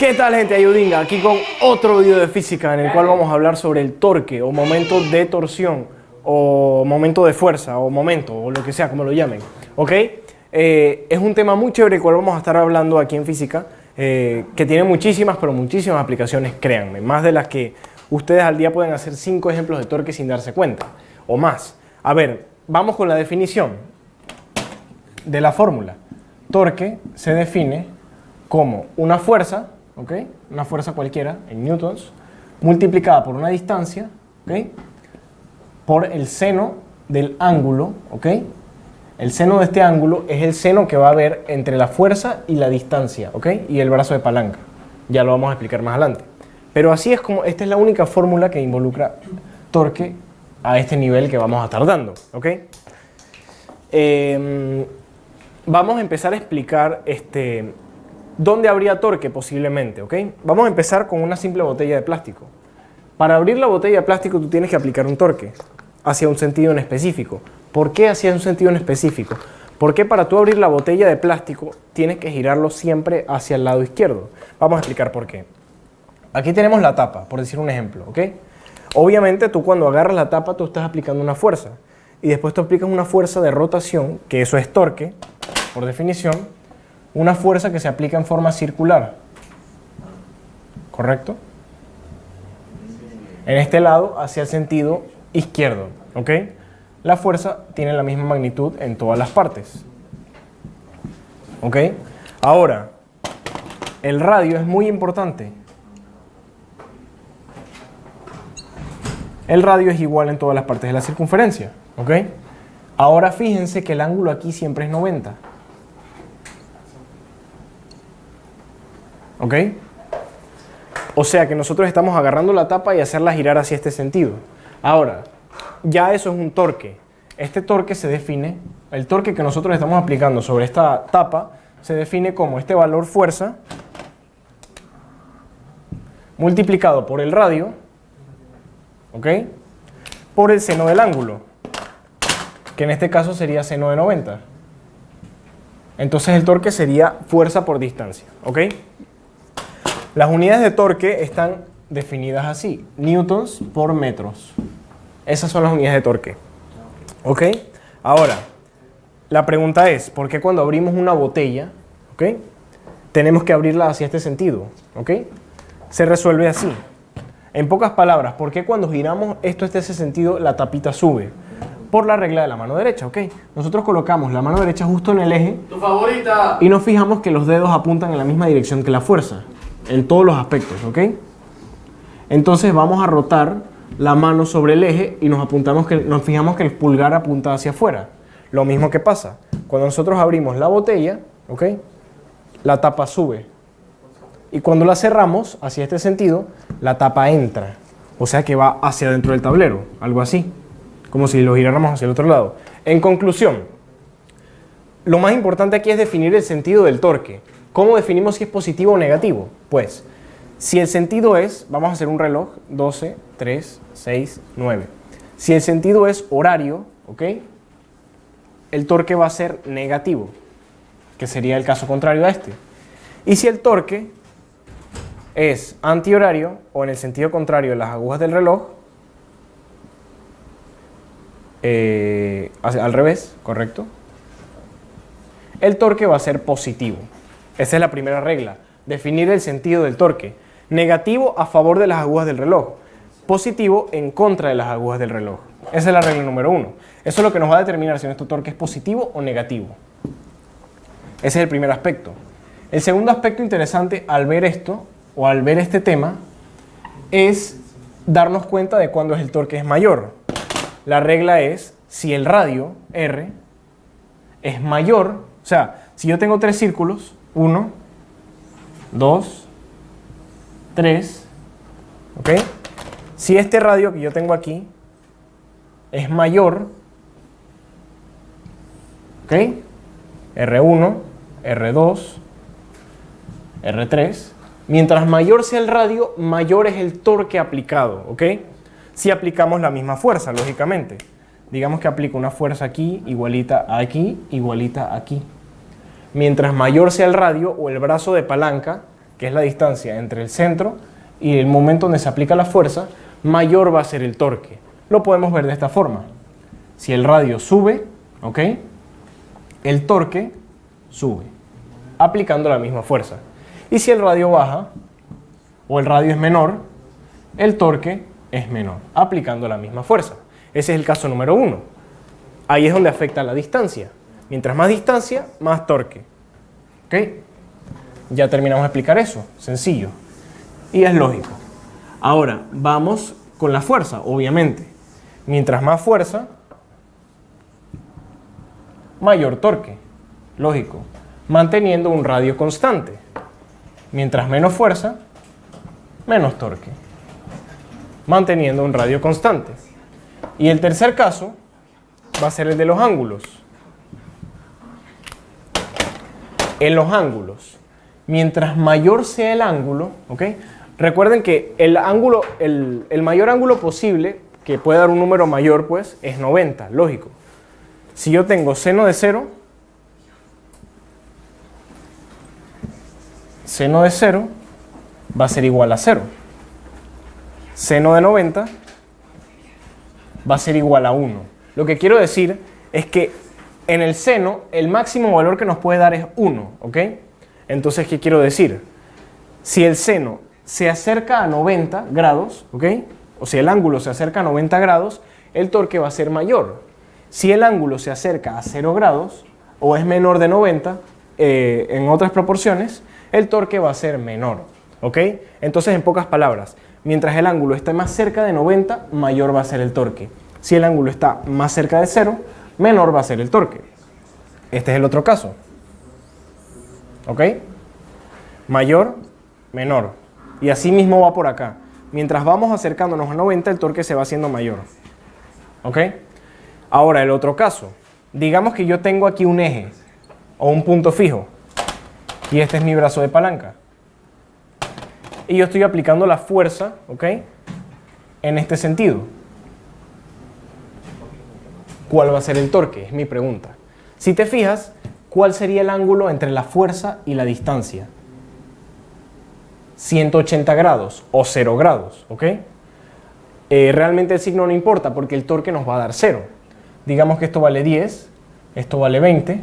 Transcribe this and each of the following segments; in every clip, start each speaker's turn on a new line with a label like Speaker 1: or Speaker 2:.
Speaker 1: ¿Qué tal, gente? Ayudinga, aquí con otro video de física en el cual vamos a hablar sobre el torque o momento de torsión o momento de fuerza o momento o lo que sea, como lo llamen, ¿ok? Es un tema muy chévere el cual vamos a estar hablando aquí en física que tiene muchísimas, pero muchísimas aplicaciones, créanme, más de las que ustedes al día pueden hacer 5 ejemplos de torque sin darse cuenta o más. A ver, vamos con la definición de la fórmula. Torque se define como una fuerza, ¿ok? Una fuerza cualquiera en newtons, multiplicada por una distancia, ¿ok? Por el seno del ángulo, ¿ok? El seno de este ángulo es el seno que va a haber entre la fuerza y la distancia, ¿ok? Y el brazo de palanca. Ya lo vamos a explicar más adelante. Pero así es como, esta es la única fórmula que involucra torque a este nivel que vamos a estar dando, ¿ok? Vamos a empezar a explicar dónde habría torque posiblemente, ¿ok? Vamos a empezar con una simple botella de plástico. Para abrir la botella de plástico tú tienes que aplicar un torque hacia un sentido en específico. ¿Por qué hacia un sentido en específico? Porque para tú abrir la botella de plástico tienes que girarlo siempre hacia el lado izquierdo. Vamos a explicar por qué. Aquí tenemos la tapa, por decir un ejemplo, ¿ok? Obviamente tú cuando agarras la tapa tú estás aplicando una fuerza y después tú aplicas una fuerza de rotación, que eso es torque, por definición, una fuerza que se aplica en forma circular, ¿correcto? En este lado hacia el sentido izquierdo, ¿ok? La fuerza tiene la misma magnitud en todas las partes, ¿ok? Ahora, el radio es muy importante. El radio es igual en todas las partes de la circunferencia, ¿ok? Ahora fíjense que el ángulo aquí siempre es 90. ¿Ok? O sea que nosotros estamos agarrando la tapa y hacerla girar hacia este sentido. Ahora, ya eso es un torque. Este torque se define, el torque que nosotros estamos aplicando sobre esta tapa, se define como este valor fuerza multiplicado por el radio, ¿ok? Por el seno del ángulo, que en este caso sería seno de 90. Entonces el torque sería fuerza por distancia, ¿ok? Las unidades de torque están definidas así, newtons por metros. Esas son las unidades de torque, ¿ok? Ahora, la pregunta es, ¿por qué cuando abrimos una botella, ¿ok? Tenemos que abrirla hacia este sentido, ¿ok? Se resuelve así. En pocas palabras, ¿por qué cuando giramos esto hacia ese sentido la tapita sube? Por la regla de la mano derecha, ¿ok? Nosotros colocamos la mano derecha justo en el eje. ¡Tu favorita! Y nos fijamos que los dedos apuntan en la misma dirección que la fuerza, en todos los aspectos, ¿ok? Entonces vamos a rotar la mano sobre el eje y nos fijamos que el pulgar apunta hacia afuera. Lo mismo que pasa cuando nosotros abrimos la botella, ¿ok? La tapa sube. Y cuando la cerramos hacia este sentido, la tapa entra. O sea que va hacia dentro del tablero, algo así. Como si lo giráramos hacia el otro lado. En conclusión, lo más importante aquí es definir el sentido del torque. ¿Cómo definimos si es positivo o negativo? Pues, si el sentido es, vamos a hacer un reloj, 12, 3, 6, 9. Si el sentido es horario, ¿ok? El torque va a ser negativo, que sería el caso contrario a este. Y si el torque es antihorario, o en el sentido contrario de las agujas del reloj, al revés, correcto, el torque va a ser positivo. Esa es la primera regla, definir el sentido del torque. Negativo a favor de las agujas del reloj, positivo en contra de las agujas del reloj. Esa es la regla número 1. Eso es lo que nos va a determinar si nuestro torque es positivo o negativo. Ese es el primer aspecto. El segundo aspecto interesante al ver esto, o al ver este tema, es darnos cuenta de cuándo el torque es mayor. La regla es si el radio, R, es mayor, o sea, si yo tengo 3 círculos, 1, 2, 3, ¿ok? Si este radio que yo tengo aquí es mayor, ¿ok? R1, R2, R3. Mientras mayor sea el radio, mayor es el torque aplicado, ¿ok? Si aplicamos la misma fuerza, lógicamente. Digamos que aplico una fuerza aquí, igualita a aquí, igualita a aquí. Mientras mayor sea el radio o el brazo de palanca, que es la distancia entre el centro y el momento donde se aplica la fuerza, mayor va a ser el torque. Lo podemos ver de esta forma. Si el radio sube, ¿ok?, el torque sube, aplicando la misma fuerza. Y si el radio baja, o el radio es menor, el torque es menor, aplicando la misma fuerza. Ese es el caso número 1. Ahí es donde afecta la distancia. Mientras más distancia, más torque. ¿Ok? Ya terminamos de explicar eso. Sencillo. Y es lógico. Ahora, vamos con la fuerza, obviamente. Mientras más fuerza, mayor torque. Lógico. Manteniendo un radio constante. Mientras menos fuerza, menos torque. Manteniendo un radio constante. Y el tercer caso va a ser el de los ángulos. En los ángulos, mientras mayor sea el ángulo, ¿ok? Recuerden que el ángulo, el mayor ángulo posible, que puede dar un número mayor, pues, es 90, lógico. Si yo tengo seno de 0, seno de 0 va a ser igual a 0. Seno de 90 va a ser igual a 1. Lo que quiero decir es que en el seno el máximo valor que nos puede dar es 1, ¿ok? Entonces, ¿qué quiero decir? Si el seno se acerca a 90 grados, ¿ok?, o si el ángulo se acerca a 90 grados, el torque va a ser mayor. Si el ángulo se acerca a 0 grados o es menor de 90, en otras proporciones, el torque va a ser menor, ¿ok? Entonces, en pocas palabras, mientras el ángulo esté más cerca de 90, mayor va a ser el torque. Si el ángulo está más cerca de 0, menor va a ser el torque. Este es el otro caso. ¿Ok? Mayor, menor. Y así mismo va por acá. Mientras vamos acercándonos a 90, el torque se va haciendo mayor. ¿Ok? Ahora, el otro caso. Digamos que yo tengo aquí un eje o un punto fijo. Y este es mi brazo de palanca. Y yo estoy aplicando la fuerza, ¿ok?, en este sentido. ¿Cuál va a ser el torque? Es mi pregunta. Si te fijas, ¿cuál sería el ángulo entre la fuerza y la distancia? 180 grados o 0 grados, ¿ok? Realmente el signo no importa porque el torque nos va a dar 0. Digamos que esto vale 10, esto vale 20,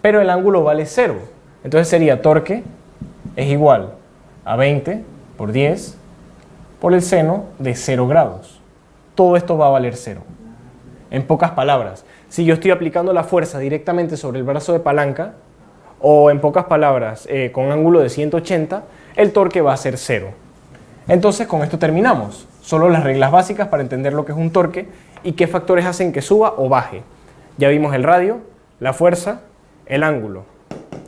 Speaker 1: pero el ángulo vale 0. Entonces sería torque es igual a 20 por 10 por el seno de 0 grados. Todo esto va a valer 0. En pocas palabras, si yo estoy aplicando la fuerza directamente sobre el brazo de palanca, o en pocas palabras, con ángulo de 180, el torque va a ser 0. Entonces, con esto terminamos. Solo las reglas básicas para entender lo que es un torque y qué factores hacen que suba o baje. Ya vimos el radio, la fuerza, el ángulo.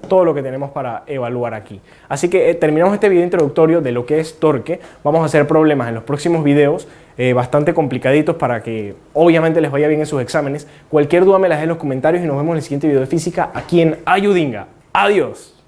Speaker 1: Todo lo que tenemos para evaluar aquí. Así que terminamos este video introductorio de lo que es torque. Vamos a hacer problemas en los próximos videos bastante complicaditos para que obviamente les vaya bien en sus exámenes. Cualquier duda me la dejen en los comentarios y nos vemos en el siguiente video de física aquí en Ayudinga. ¡Adiós!